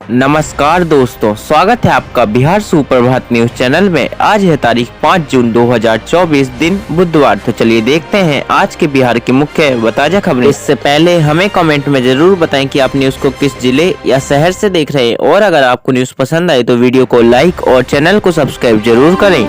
नमस्कार दोस्तों, स्वागत है आपका बिहार सुप्रभात न्यूज चैनल में। आज है तारीख 5 जून 2024, दिन बुधवार। तो चलिए देखते हैं आज के बिहार की मुख्य व ताजा खबरें। इससे पहले हमें कमेंट में जरूर बताएं कि आप न्यूज को किस जिले या शहर से देख रहे हैं, और अगर आपको न्यूज पसंद आए तो वीडियो को लाइक और चैनल को सब्सक्राइब जरूर करें।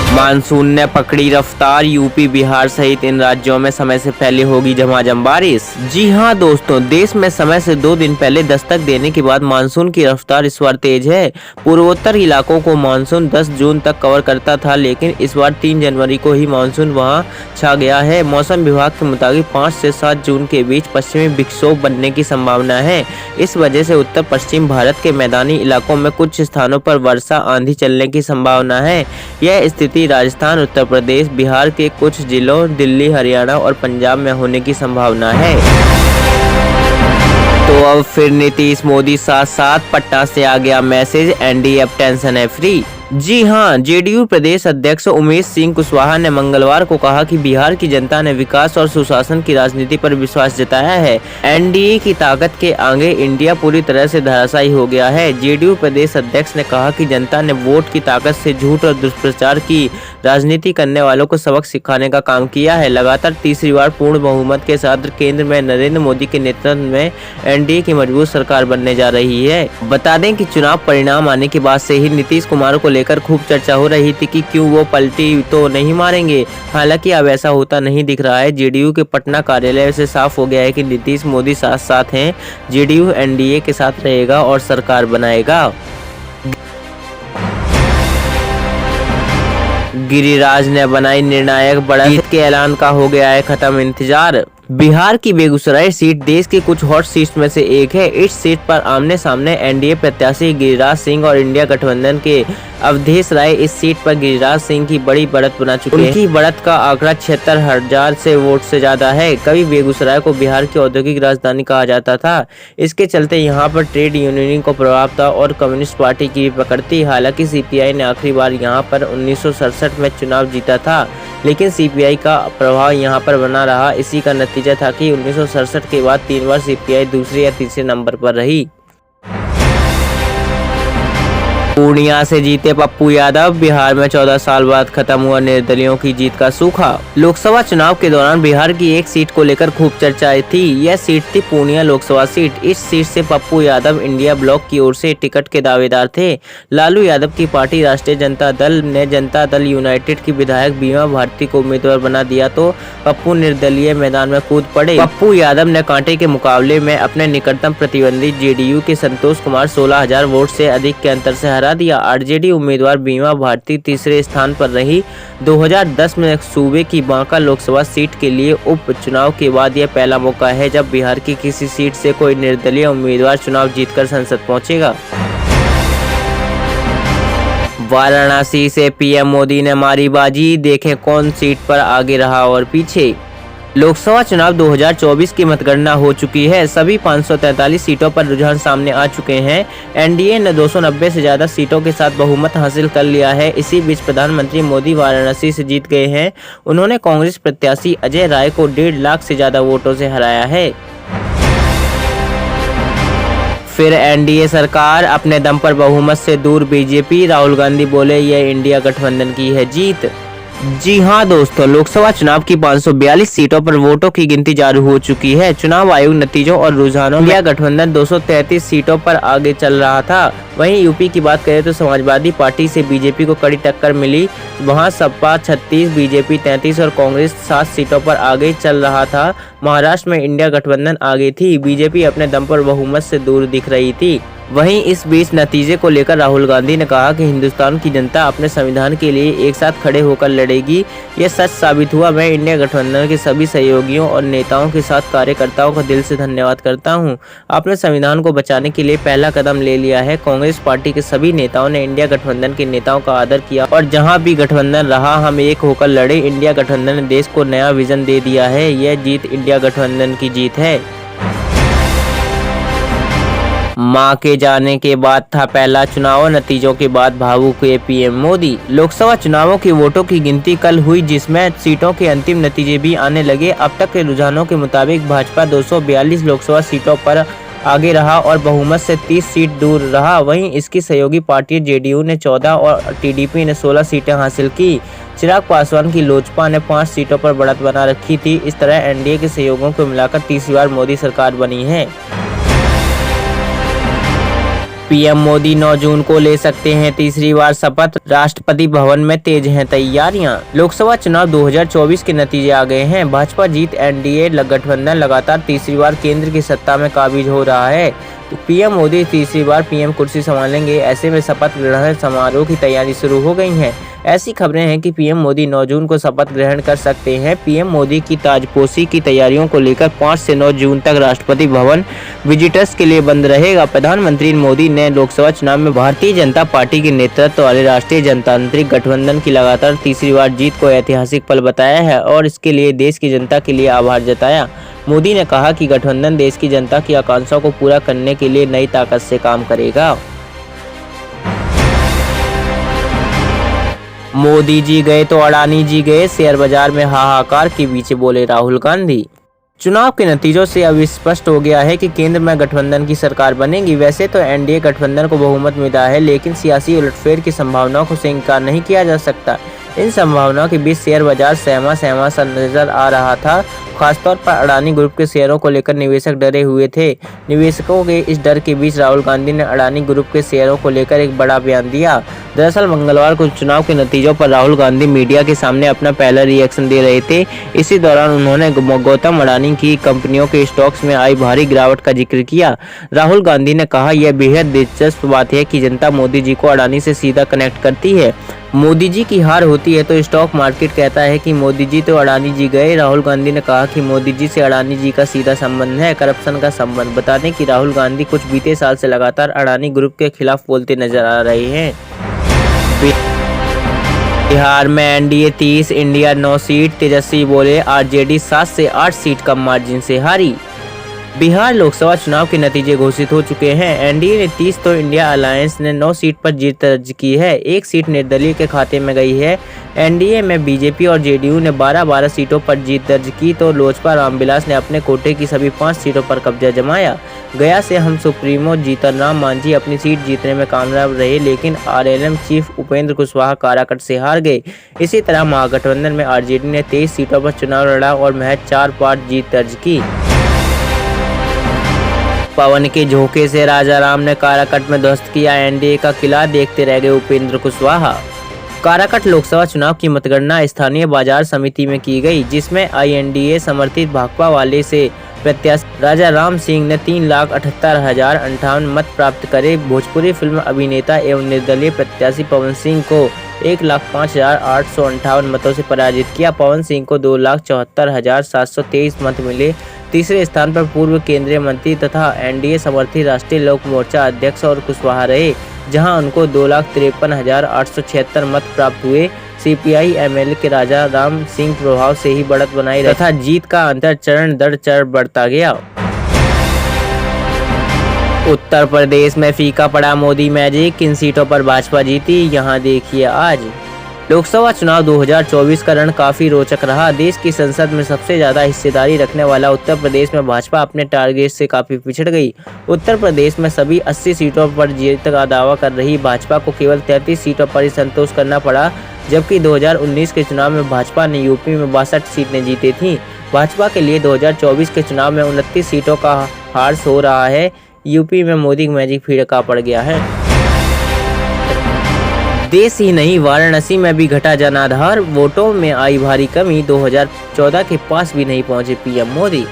मानसून ने पकड़ी रफ्तार, यूपी बिहार सहित इन राज्यों में समय से पहले होगी झमाझम बारिश। जी हां दोस्तों, देश में समय से 2 दिन पहले दस्तक देने के बाद मानसून की रफ्तार इस बार तेज है। पूर्वोत्तर इलाकों को मानसून 10 जून तक कवर करता था, लेकिन इस बार 3 जनवरी को ही मानसून वहां छा गया है। मौसम विभाग के मुताबिक 5 से 7 जून के बीच पश्चिमी विक्षोभ बनने की संभावना है। इस वजह से उत्तर पश्चिम भारत के मैदानी इलाकों में कुछ स्थानों पर वर्षा आंधी चलने की संभावना है। यह स्थिति राजस्थान, उत्तर प्रदेश, बिहार के कुछ जिलों, दिल्ली, हरियाणा और पंजाब में होने की संभावना है। तो अब फिर नीतीश मोदी साथ साथ पटना से आ गया मैसेज, एनडीए अब टेंशन है फ्री। जी हां, जेडीयू प्रदेश अध्यक्ष उमेश सिंह कुशवाहा ने मंगलवार को कहा कि बिहार की जनता ने विकास और सुशासन की राजनीति पर विश्वास जताया है। एनडीए की ताकत के आगे इंडिया पूरी तरह से धराशायी हो गया है। जेडीयू प्रदेश अध्यक्ष ने कहा कि जनता ने वोट की ताकत से झूठ और दुष्प्रचार की राजनीति करने वालों को सबक सिखाने का काम किया है। लगातार तीसरी बार पूर्ण बहुमत के साथ केंद्र में नरेंद्र मोदी के नेतृत्व में एनडीए की मजबूत सरकार बनने जा रही है। बता दें कि चुनाव परिणाम आने के बाद से ही नीतीश कुमार को लेकर खूब चर्चा हो रही थी कि क्यों वो पलटी तो नहीं मारेंगे। हालांकि अब ऐसा होता नहीं दिख रहा है। जेडीयू के पटना कार्यालय से साफ हो गया है कि नीतीश मोदी साथ साथ हैं। जेडीयू एनडीए के साथ रहेगा और सरकार बनाएगा। गिरिराज ने बनाई निर्णायक बढ़त, जीत के ऐलान का हो गया है खत्म इंतजार। बिहार की बेगूसराय सीट देश की कुछ हॉट सीट्स में से एक है। इस सीट पर आमने सामने एनडीए प्रत्याशी गिरिराज सिंह और इंडिया गठबंधन के अवधेश राय इस सीट पर गिरिराज सिंह की बड़ी बढ़त बना चुके हैं। उनकी बढ़त का आंकड़ा 76,000 से वोट से ज्यादा है। कभी बेगूसराय को बिहार की औद्योगिक राजधानी कहा जाता था। इसके चलते यहाँ पर ट्रेड यूनियन को प्रभाव था और कम्युनिस्ट पार्टी की भी पकड़ थी। हालांकि सीपीआई ने आखिरी बार यहाँ पर 1967 में चुनाव जीता था, लेकिन सीपीआई का प्रभाव यहाँ पर बना रहा। इसी का नतीजा था कि 1967 के बाद 3 बार सीपीआई दूसरे या तीसरे नंबर पर रही। पूर्णिया से जीते पप्पू यादव, बिहार में 14 साल बाद खत्म हुआ निर्दलियों की जीत का सूखा। लोकसभा चुनाव के दौरान बिहार की एक सीट को लेकर खूब चर्चाएं थी। यह सीट थी पूर्णिया लोकसभा सीट। इस सीट से पप्पू यादव इंडिया ब्लॉक की ओर से टिकट के दावेदार थे। लालू यादव की पार्टी राष्ट्रीय जनता दल ने जनता दल यूनाइटेड की विधायक बीमा भारती को उम्मीदवार बना दिया, तो पप्पू निर्दलीय मैदान में कूद पड़े। पप्पू यादव ने कांटे के मुकाबले में अपने निकटतम प्रतिद्वंदी जेडीयू के संतोष कुमार 16,000 वोट से अधिक के अंतर से हरा दिया। आरजेडी उम्मीदवार बीमा भारती तीसरे स्थान पर रही। 2010 में सूबे की बांका लोकसभा सीट के लिए उपचुनाव के बाद यह पहला मौका है जब बिहार की किसी सीट से कोई निर्दलीय उम्मीदवार चुनाव जीतकर संसद पहुंचेगा। वाराणसी से पीएम मोदी ने मारी बाजी, देखें कौन सीट पर आगे रहा और पीछे। लोकसभा चुनाव 2024 की मतगणना हो चुकी है। सभी 543 सीटों पर रुझान सामने आ चुके हैं। एनडीए ने 290 से ज्यादा सीटों के साथ बहुमत हासिल कर लिया है। इसी बीच प्रधानमंत्री मोदी वाराणसी से जीत गए हैं। उन्होंने कांग्रेस प्रत्याशी अजय राय को 1.5 लाख से ज्यादा वोटों से हराया है। फिर एनडीए सरकार अपने दम पर बहुमत से दूर, बीजेपी, राहुल गांधी बोले यह इंडिया गठबंधन की है जीत। जी हां दोस्तों, लोकसभा चुनाव की 542 सीटों पर वोटों की गिनती जारी हो चुकी है। चुनाव आयोग नतीजों और रुझानों में इंडिया गठबंधन 233 सीटों पर आगे चल रहा था। वहीं यूपी की बात करें तो समाजवादी पार्टी से बीजेपी को कड़ी टक्कर मिली। वहां सपा 36, बीजेपी 33 और कांग्रेस 7 सीटों पर आगे चल रहा था। महाराष्ट्र में इंडिया गठबंधन आगे थी। बीजेपी अपने दम पर बहुमत से दूर दिख रही थी। वहीं इस बीच नतीजे को लेकर राहुल गांधी ने कहा कि हिंदुस्तान की जनता अपने संविधान के लिए एक साथ खड़े होकर लड़ेगी। यह सच साबित हुआ। मैं इंडिया गठबंधन के सभी सहयोगियों और नेताओं के साथ कार्यकर्ताओं का दिल से धन्यवाद करता हूं। आपने संविधान को बचाने के लिए पहला कदम ले लिया है। कांग्रेस पार्टी के सभी नेताओं ने इंडिया गठबंधन के नेताओं का आदर किया और जहां भी गठबंधन रहा हम एक होकर लड़े। इंडिया गठबंधन ने देश को नया विजन दे दिया है। यह जीत इंडिया गठबंधन की जीत है। मां के जाने के बाद था पहला चुनाव, नतीजों के बाद भावुक हुए पीएम मोदी। लोकसभा चुनावों की वोटों की गिनती कल हुई, जिसमें सीटों के अंतिम नतीजे भी आने लगे। अब तक के रुझानों के मुताबिक भाजपा 242 लोकसभा सीटों पर आगे रहा और बहुमत से 30 सीट दूर रहा। वहीं इसकी सहयोगी पार्टी जेडीयू ने 14 और टीडीपी ने 16 सीटें हासिल की। चिराग पासवान की लोजपा ने 5 सीटों पर बढ़त बना रखी थी। इस तरह एनडीए के सहयोगों को मिलाकर तीसरी बार मोदी सरकार बनी है। पीएम मोदी 9 जून को ले सकते हैं तीसरी बार शपथ, राष्ट्रपति भवन में तेज हैं तैयारियां। लोकसभा चुनाव 2024 के नतीजे आ गए हैं। भाजपा जीत, एनडीए गठबंधन लगातार तीसरी बार केंद्र की सत्ता में काबिज हो रहा है। तो पीएम मोदी तीसरी बार पीएम कुर्सी संभालेंगे। ऐसे में शपथ ग्रहण समारोह की तैयारी शुरू हो गई है। ऐसी खबरें हैं कि पीएम मोदी 9 जून को शपथ ग्रहण कर सकते हैं। पीएम मोदी की ताजपोशी की तैयारियों को लेकर 5 से 9 जून तक राष्ट्रपति भवन विजिटर्स के लिए बंद रहेगा। प्रधानमंत्री मोदी ने लोकसभा चुनाव में भारतीय जनता पार्टी के नेतृत्व वाले राष्ट्रीय जनतांत्रिक गठबंधन की लगातार तीसरी बार जीत को ऐतिहासिक पल बताया है और इसके लिए देश की जनता के लिए आभार जताया। मोदी ने कहा कि गठबंधन देश की जनता की आकांक्षाओं को पूरा करने के लिए नई ताकत से काम करेगा। मोदी जी गए तो अडानी जी गए, शेयर बाजार में हाहाकार के बीच बोले राहुल गांधी। चुनाव के नतीजों से अब स्पष्ट हो गया है कि केंद्र में गठबंधन की सरकार बनेगी। वैसे तो एनडीए गठबंधन को बहुमत मिला है, लेकिन सियासी उलटफेर की संभावनाओं को से इनकार नहीं किया जा सकता। इन संभावनाओं के बीच शेयर बाजार सहमा सा नजर आ रहा था। खासतौर पर अडानी ग्रुप के शेयरों को लेकर निवेशक डरे हुए थे। निवेशकों के इस डर के बीच राहुल गांधी ने अडानी ग्रुप के शेयरों को लेकर एक बड़ा बयान दिया। दरअसल मंगलवार को चुनाव के नतीजों पर राहुल गांधी मीडिया के सामने अपना पहला रिएक्शन दे रहे थे। इसी दौरान उन्होंने गौतम अडानी की कंपनियों के स्टॉक्स में आई भारी गिरावट का जिक्र किया। राहुल गांधी ने कहा, यह बेहद दिलचस्प बात है कि जनता मोदी जी को अडानी से सीधा कनेक्ट करती है। मोदी जी की हार होती है तो स्टॉक मार्केट कहता है कि मोदी जी तो अडानी जी गए। राहुल गांधी ने कहा कि मोदी जी से अडानी जी का सीधा संबंध है, करप्शन का संबंध। बता दें कि राहुल गांधी कुछ बीते साल से लगातार अडानी ग्रुप के खिलाफ बोलते नजर आ रहे हैं। बिहार में एनडीए 30, इंडिया 9 सीट। तेजस्वी बोले आरजेडी 7 से 8 सीट कम मार्जिन से हारी। बिहार लोकसभा चुनाव के नतीजे घोषित हो चुके हैं। एनडीए ने 30 तो इंडिया अलायंस ने 9 सीट पर जीत दर्ज की है। एक सीट निर्दलीय के खाते में गई है। एनडीए में बीजेपी और जेडीयू ने 12-12 सीटों पर जीत दर्ज की तो लोजपा रामविलास ने अपने कोटे की सभी 5 सीटों पर कब्जा जमाया। गया से हम सुप्रीमो जीतन राम मांझी अपनी सीट जीतने में कामयाब रहे, लेकिन आरएलएम चीफ उपेंद्र कुशवाहा काराकट से हार गए। इसी तरह महागठबंधन में आरजेडी ने 23 सीटों पर चुनाव लड़ा और महज 4 पार जीत दर्ज की। पवन के झोंके से राजाराम ने काराकट में ध्वस्त किया एनडीए का किला, देखते रह गए उपेंद्र कुशवाहा। काराकट लोकसभा चुनाव की मतगणना स्थानीय बाजार समिति में की गई, जिसमें आईएनडीए समर्थित भाकपा वाले से प्रत्याशी राजाराम सिंह ने 3,78,058 मत प्राप्त करे। भोजपुरी फिल्म अभिनेता एवं निर्दलीय प्रत्याशी पवन सिंह को 1,05,858 मतों से पराजित किया। पवन सिंह को 2,74,723 मत मिले। तीसरे स्थान पर पूर्व केंद्रीय मंत्री तथा एनडीए समर्थित राष्ट्रीय लोक मोर्चा अध्यक्ष और कुशवाहा रहे, जहां उनको 2,53,876 मत प्राप्त हुए। सीपीआई एमएल के राजाराम सिंह प्रभाव से ही बढ़त बनाई तथा जीत का अंतर चरण दर चरण बढ़ता गया। उत्तर प्रदेश में फीका पड़ा मोदी मैजिक, किन सीटों पर भाजपा जीती, यहाँ देखिए आज। लोकसभा चुनाव 2024 का रण काफी रोचक रहा। देश की संसद में सबसे ज्यादा हिस्सेदारी रखने वाला उत्तर प्रदेश में भाजपा अपने टारगेट से काफी पिछड़ गई। उत्तर प्रदेश में सभी 80 सीटों पर जीत का दावा कर रही भाजपा को केवल 33 सीटों पर ही संतोष करना पड़ा, जबकि 2019 के चुनाव में भाजपा ने यूपी में 62 सीटें जीती थी। भाजपा के लिए 2024 के चुनाव में 29 सीटों का हार हो रहा है। यूपी में मोदी मैजिक फीका पड़ गया है। देश ही नहीं, वाराणसी में भी घटा जनाधार, वोटों में आई भारी कमी। 2014 के पास भी नहीं पहुंचे पीएम मोदी।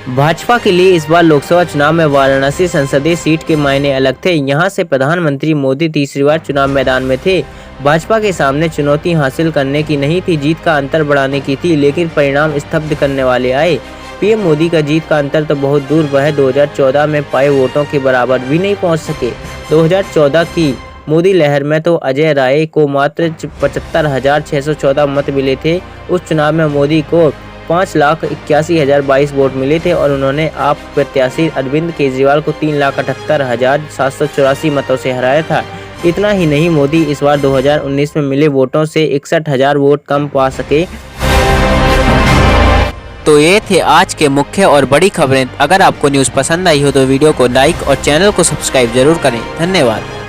भाजपा के लिए इस बार लोकसभा चुनाव में वाराणसी संसदीय सीट के मायने अलग थे। यहां से प्रधानमंत्री मोदी तीसरी बार चुनाव मैदान में थे। भाजपा के सामने चुनौती हासिल करने की नहीं थी, जीत का अंतर बढ़ाने की थी, लेकिन परिणाम स्तब्ध करने वाले आए। पीएम मोदी का जीत का अंतर तो बहुत दूर वह 2014 में पाए वोटों के बराबर भी नहीं पहुंच सके। 2014 की मोदी लहर में तो अजय राय को मात्र 75,614 मत मिले थे। उस चुनाव में मोदी को 5,81,022 वोट मिले थे और उन्होंने आप प्रत्याशी अरविंद केजरीवाल को 3,78,784 मतों से हराया था। इतना ही नहीं, मोदी इस बार 2019 में मिले वोटों से 61,000 वोट कम पा सके। तो ये थे आज के मुख्य और बड़ी खबरें। अगर आपको न्यूज़ पसंद आई हो तो वीडियो को लाइक और चैनल को सब्सक्राइब जरूर करें। धन्यवाद।